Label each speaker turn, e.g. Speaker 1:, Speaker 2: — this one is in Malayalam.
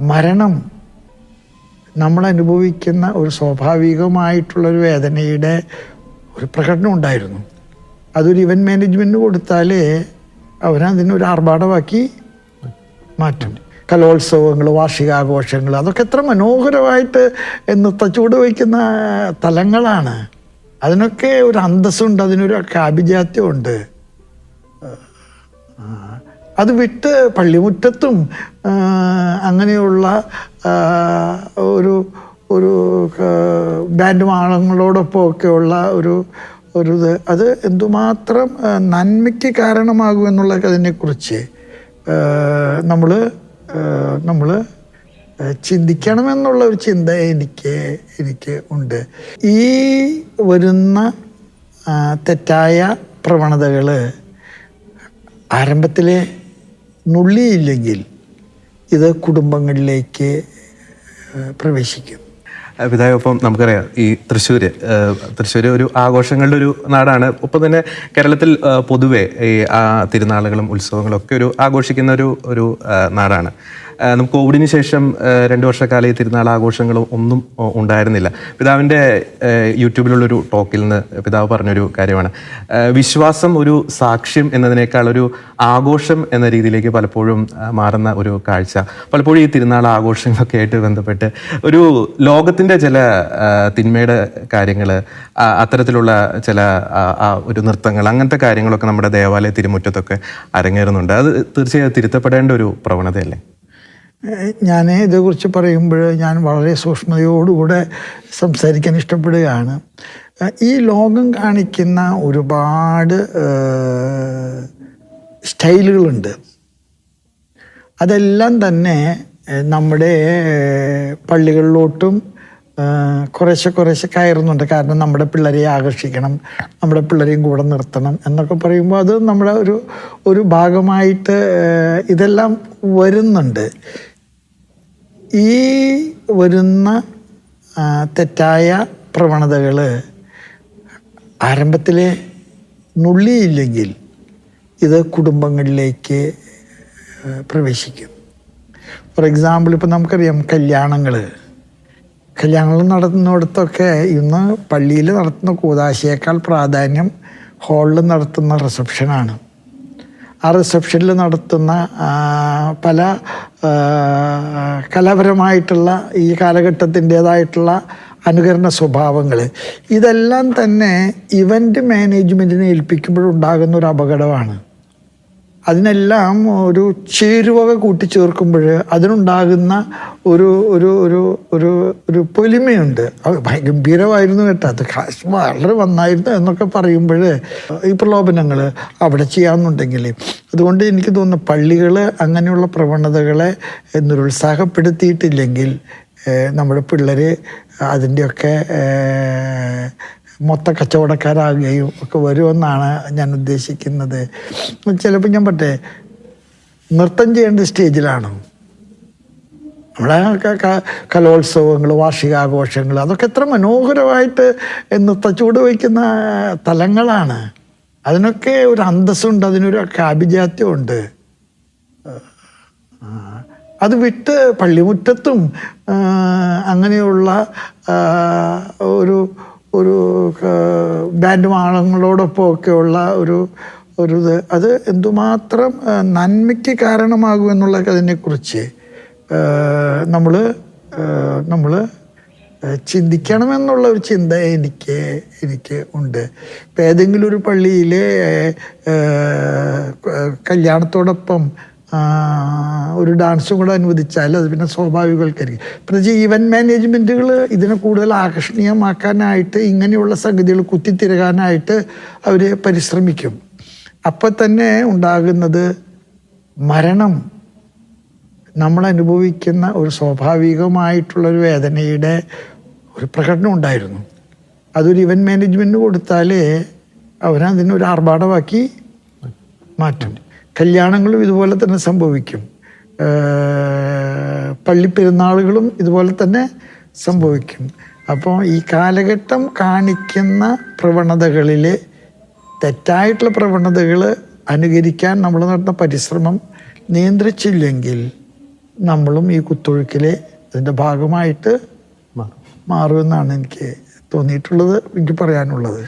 Speaker 1: മരണം നമ്മൾ അനുഭവിക്കുന്ന ഒരു സ്വാഭാവികമായിട്ടുള്ളൊരു വേദനയുടെ ഒരു പ്രകടനം ഉണ്ടായിരുന്നു. അതൊരു ഇവൻറ്റ് മാനേജ്മെൻറ്റിന് കൊടുത്താലേ അവരതിനൊരു ആർഭാടമാക്കി മാറ്റും. കലോത്സവങ്ങൾ, വാർഷികാഘോഷങ്ങൾ, അതൊക്കെ എത്ര മനോഹരമായിട്ട് നൃത്തച്ചൂട് വയ്ക്കുന്ന തലങ്ങളാണ്. അതിനൊക്കെ ഒരു അന്തസ്സുണ്ട്, അതിനൊരു അഭിജാത്യമുണ്ട്. അത് വിട്ട് പള്ളിമുറ്റത്തും അങ്ങനെയുള്ള ഒരു ഒരു ബാൻഡ് മാളങ്ങളോടൊപ്പമൊക്കെയുള്ള ഇത് അത് എന്തുമാത്രം നന്മയ്ക്ക് കാരണമാകുമെന്നുള്ളതൊക്കെ അതിനെക്കുറിച്ച് നമ്മൾ ചിന്തിക്കണമെന്നുള്ള ഒരു ചിന്ത എനിക്ക് ഉണ്ട്. ഈ വരുന്ന തെറ്റായ പ്രവണതകൾ ആരംഭത്തിലെ നുള്ളിയില്ലെങ്കിൽ ഇത് കുടുംബങ്ങളിലേക്ക് പ്രവേശിക്കും.
Speaker 2: പിതാവ്, ഒപ്പം നമുക്കറിയാം ഈ തൃശ്ശൂർ ഒരു ആഘോഷങ്ങളുടെ ഒരു നാടാണ്. ഒപ്പം തന്നെ കേരളത്തിൽ പൊതുവെ ഈ തിരുനാളുകളും ഉത്സവങ്ങളും ഒക്കെ ആഘോഷിക്കുന്ന ഒരു നാടാണ്. നമുക്ക് കോവിഡിന് ശേഷം 2 വർഷക്കാലം ഈ തിരുനാൾ ആഘോഷങ്ങളും ഒന്നും ഉണ്ടായിരുന്നില്ല. പിതാവിൻ്റെ യൂട്യൂബിലുള്ളൊരു ടോക്കിൽ നിന്ന് പിതാവ് പറഞ്ഞൊരു കാര്യമാണ്, വിശ്വാസം ഒരു സാക്ഷ്യം എന്നതിനേക്കാൾ ഒരു ആഘോഷം എന്ന രീതിയിലേക്ക് പലപ്പോഴും മാറുന്ന ഒരു കാഴ്ച. പലപ്പോഴും ഈ തിരുനാൾ ആഘോഷങ്ങളൊക്കെ ആയിട്ട് ബന്ധപ്പെട്ട് ഒരു ലോകത്തിൻ്റെ ചില തിന്മയുടെ കാര്യങ്ങൾ, അത്തരത്തിലുള്ള ചില ഒരു നൃത്തങ്ങൾ, അങ്ങനത്തെ കാര്യങ്ങളൊക്കെ നമ്മുടെ ദേവാലയ തിരുമുറ്റത്തൊക്കെ അരങ്ങേറുന്നുണ്ട്. അത് തീർച്ചയായും തിരുത്തപ്പെടേണ്ട ഒരു പ്രവണതയല്ലേ?
Speaker 1: ഞാൻ ഇതേക്കുറിച്ച് പറയുമ്പോൾ ഞാൻ വളരെ സൂക്ഷ്മതയോടുകൂടെ സംസാരിക്കാൻ ഇഷ്ടപ്പെടുകയാണ്. ഈ ലോകം കാണിക്കുന്ന ഒരുപാട് സ്റ്റൈലുകളുണ്ട്. അതെല്ലാം തന്നെ നമ്മുടെ പള്ളികളിലോട്ടും കുറേശ്ശെ കയറുന്നുണ്ട്. കാരണം നമ്മുടെ പിള്ളേരെ ആകർഷിക്കണം, നമ്മുടെ പിള്ളേരെയും കൂടെ നിർത്തണം എന്നൊക്കെ പറയുമ്പോൾ അത് നമ്മുടെ ഒരു ഭാഗമായിട്ട് ഇതെല്ലാം വരുന്നുണ്ട്. ഈ വരുന്ന തെറ്റായ പ്രവണതകൾ ആരംഭത്തിലെ നുള്ളിയില്ലെങ്കിൽ ഇത് കുടുംബങ്ങളിലേക്ക് പ്രവേശിക്കും. ഫോർ എക്സാമ്പിൾ, ഇപ്പം നമുക്കറിയാം കല്യാണങ്ങൾ നടത്തുന്നിടത്തൊക്കെ ഇന്ന് പള്ളിയിൽ നടത്തുന്ന കൂദാശയേക്കാൾ പ്രാധാന്യം ഹാളിൽ നടത്തുന്ന റിസപ്ഷനാണ്. ആ റിസപ്ഷനിൽ നടത്തുന്ന പല കലാപരമായിട്ടുള്ള ഈ കാലഘട്ടത്തിൻ്റേതായിട്ടുള്ള അനുകരണ സ്വഭാവങ്ങൾ, ഇതെല്ലാം തന്നെ ഇവൻ്റ് മാനേജ്മെൻറ്റിനെ ഏൽപ്പിക്കുമ്പോഴുണ്ടാകുന്ന ഒരു അപകടമാണ്. അതിനെല്ലാം ഒരു ചേരുവക കൂട്ടിച്ചേർക്കുമ്പോൾ അതിനുണ്ടാകുന്ന ഒരു ഒരു ഒരു ഒരു ഒരു പൊലിമയുണ്ട്. ഗംഭീരമായിരുന്നു കേട്ടോ, അത് വളരെ നന്നായിരുന്നു എന്നൊക്കെ പറയുമ്പോൾ ഈ പ്രലോഭനങ്ങൾ അവിടെ ചെയ്യാമെന്നുണ്ടെങ്കിൽ, അതുകൊണ്ട് എനിക്ക് തോന്നുന്നു പള്ളികൾ അങ്ങനെയുള്ള പ്രവണതകളെ നിരുത്സാഹപ്പെടുത്തിയിട്ടില്ലെങ്കിൽ നമ്മുടെ പിള്ളേർ അതിൻ്റെയൊക്കെ മൊത്ത കച്ചവടക്കാരാകുകയും ഒക്കെ വരുമെന്നാണ് ഞാൻ ഉദ്ദേശിക്കുന്നത്. ചിലപ്പോൾ ഞാൻ പറട്ടെ, നൃത്തം ചെയ്യേണ്ട സ്റ്റേജിലാണ്. നമ്മളെ കലോത്സവങ്ങൾ, വാർഷികാഘോഷങ്ങൾ, അതൊക്കെ എത്ര മനോഹരമായിട്ട് നൃത്തച്ചൂട് വയ്ക്കുന്ന തലങ്ങളാണ്. അതിനൊക്കെ ഒരു അന്തസ്സുണ്ട്, അതിനൊരു അഭിജാത്യമുണ്ട്. അത് വിട്ട് പള്ളിമുറ്റത്തും അങ്ങനെയുള്ള ഒരു ബാൻഡ് മാളങ്ങളോടൊപ്പമൊക്കെയുള്ള ഇത് അത് എന്തുമാത്രം നന്മയ്ക്ക് കാരണമാകുമെന്നുള്ളതൊക്കെ അതിനെക്കുറിച്ച് നമ്മൾ ചിന്തിക്കണമെന്നുള്ള ഒരു ചിന്ത എനിക്ക് ഉണ്ട്. ഇപ്പം ഏതെങ്കിലും ഒരു പള്ളിയിൽ കല്യാണത്തോടൊപ്പം ഒരു ഡാൻസും കൂടെ അനുവദിച്ചാൽ അത് പിന്നെ സ്വാഭാവികവൽക്കരിക്കും. പ്രത്യേകിച്ച് ഈവൻറ്റ് മാനേജ്മെൻറ്റുകൾ ഇതിനെ കൂടുതൽ ആകർഷണീയമാക്കാനായിട്ട് ഇങ്ങനെയുള്ള സംഗതികൾ കുത്തിത്തിരകാനായിട്ട് അവർ പരിശ്രമിക്കും. അപ്പം തന്നെ ഉണ്ടാകുന്നത് മരണം നമ്മൾ അനുഭവിക്കുന്ന ഒരു സ്വാഭാവികമായിട്ടുള്ളൊരു വേദനയുടെ ഒരു പ്രകടനം ഉണ്ടായിരുന്നു. അതൊരു ഇവൻറ്റ് മാനേജ്മെൻറ്റിന് കൊടുത്താലേ അവരതിനൊരു ആർഭാടമാക്കി മാറ്റും. കല്യാണങ്ങളും ഇതുപോലെ തന്നെ സംഭവിക്കും, പള്ളിപ്പെരുന്നാളുകളും ഇതുപോലെ തന്നെ സംഭവിക്കും. അപ്പോൾ ഈ കാലഘട്ടം കാണിക്കുന്ന പ്രവണതകളിൽ തെറ്റായിട്ടുള്ള പ്രവണതകൾ അനുകരിക്കാൻ നമ്മൾ നടത്തുന്ന പരിശ്രമം നിയന്ത്രിച്ചില്ലെങ്കിൽ നമ്മളും ഈ കുത്തൊഴുക്കിലെ അതിൻ്റെ ഭാഗമായിട്ട്
Speaker 2: മാറും.
Speaker 1: മാറുമെന്നാണ് എനിക്ക് തോന്നിയിട്ടുള്ളത്, എനിക്ക് പറയാനുള്ളത്.